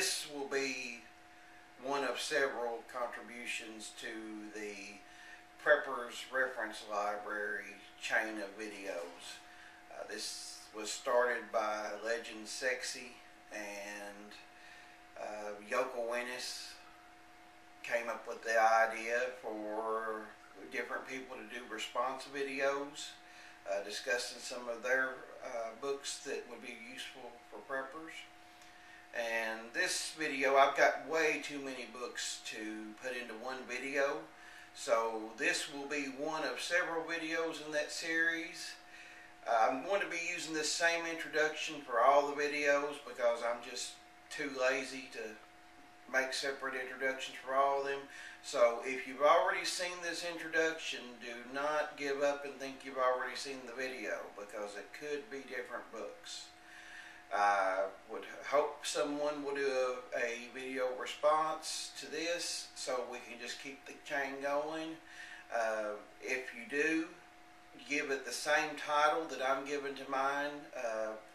this will be one of several contributions to the Prepper's Reference Library chain of videos. This was started by LegendSexy and Yokowenis. Came up with the idea for different people to do response videos discussing some of their books that would be useful for preppers. And this video, I've got way too many books to put into one video, so this will be one of several videos in that series. I'm going to be using this same introduction for all the videos because I'm just too lazy to make separate introductions for all of them. So if you've already seen this introduction, do not give up and think you've already seen the video, because it could be different books. I would hope someone will do a video response to this so we can just keep the chain going. If you do, give it the same title that I'm giving to mine,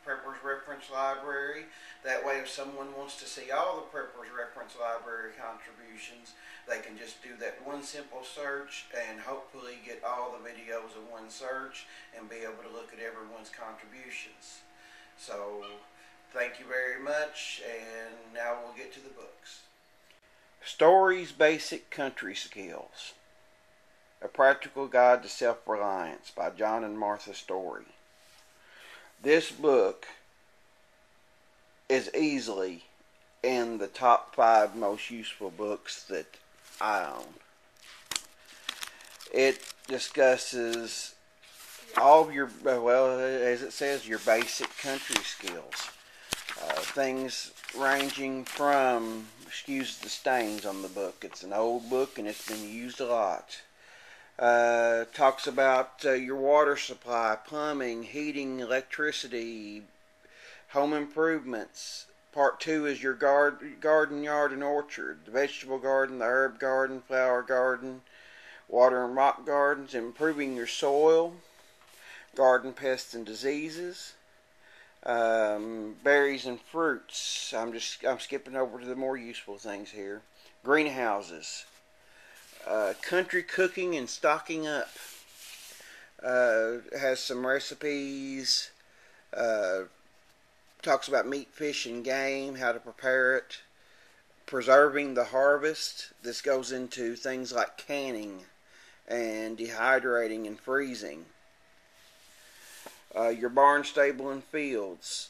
Prepper's Reference Library. That way if someone wants to see all the Prepper's Reference Library contributions, they can just do that one simple search and hopefully get all the videos in one search and be able to look at everyone's contributions. So thank you very much, and now we'll get to the books. Story's Basic Country Skills. A Practical Guide to Self-Reliance by John and Martha Story. This book is easily in the top 5 most useful books that I own. It discusses all of your, well, as it says, your basic country skills. Things ranging from, excuse the stains on the book, it's an old book and it's been used a lot. Talks about your water supply, plumbing, heating, electricity, home improvements. Part 2 is your garden, yard, and orchard. The vegetable garden, the herb garden, flower garden, water and rock gardens, improving your soil, garden pests and diseases, berries and fruits. I'm skipping over to the more useful things here. Greenhouses. Country cooking and stocking up. Has some recipes. Talks about meat, fish, and game, how to prepare it. Preserving the harvest. This goes into things like canning and dehydrating and freezing. Your barn, stable, and fields.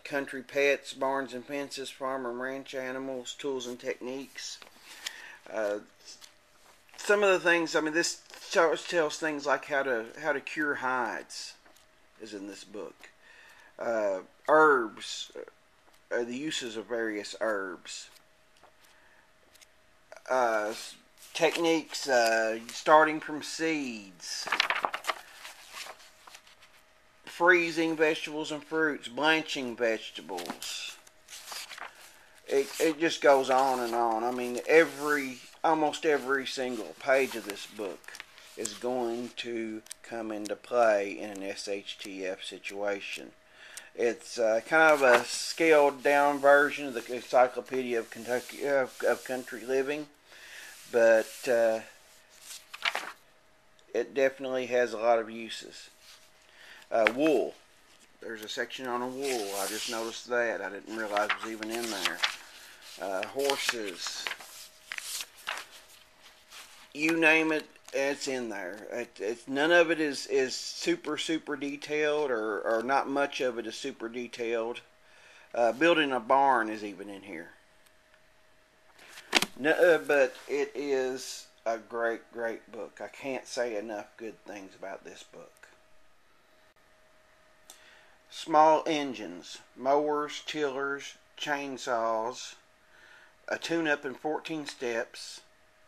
Country pets, barns and fences, farm and ranch animals, tools and techniques. Some of the things, I mean, this tells things like how to cure hides is in this book. Herbs, the uses of various herbs. Techniques, starting from seeds. Freezing vegetables and fruits, blanching vegetables. It just goes on and on. I mean, almost every single page of this book is going to come into play in an SHTF situation. It's kind of a scaled down version of the Encyclopedia of Kentucky of Country Living, but it definitely has a lot of uses. Wool. There's a section on wool. I just noticed that. I didn't realize it was even in there. Horses. You name it, it's in there. None of it is super detailed, or not much of it is super detailed. Building a barn is even in here. No, but it is a great book. I can't say enough good things about this book. Small engines, mowers, tillers, chainsaws, a tune-up in 14 steps,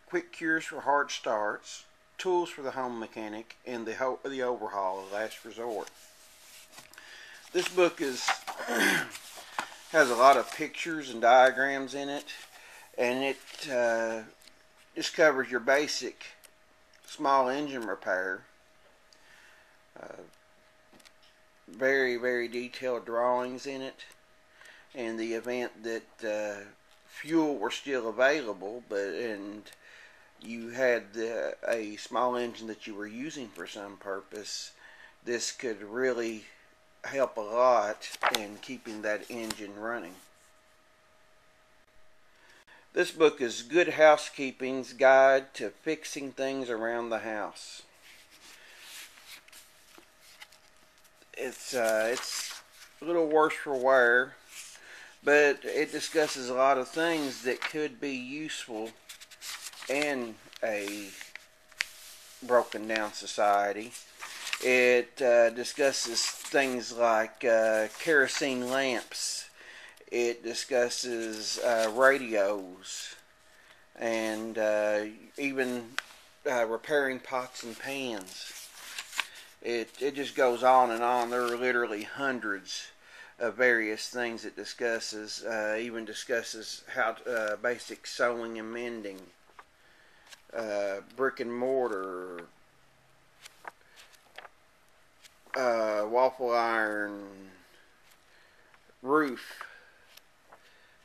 quick cures for hard starts, tools for the home mechanic, and the overhaul of last resort. This book has a lot of pictures and diagrams in it, and it just covers your basic small engine repair. Very detailed drawings in it. in the event that fuel were still available, and you had a small engine that you were using for some purpose, this could really help a lot in keeping that engine running. This book is Good Housekeeping's Guide to Fixing Things Around the House. It's a little worse for wear, but it discusses a lot of things that could be useful in a broken down society. It discusses things like kerosene lamps. It discusses radios, and even repairing pots and pans. It just goes on and on. There are literally hundreds of various things it discusses. Even discusses how basic sewing and mending, brick and mortar, waffle iron, roof,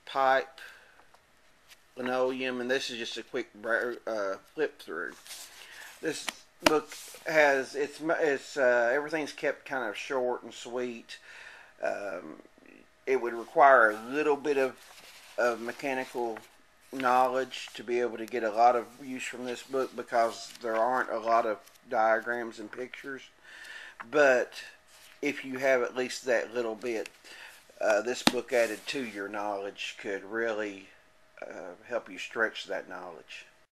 pipe, linoleum, and this is just a quick flip through. This book has everything's kept kind of short and sweet. It would require a little bit of mechanical knowledge to be able to get a lot of use from this book, because there aren't a lot of diagrams and pictures. But if you have at least that little bit, this book added to your knowledge could really help you stretch that knowledge.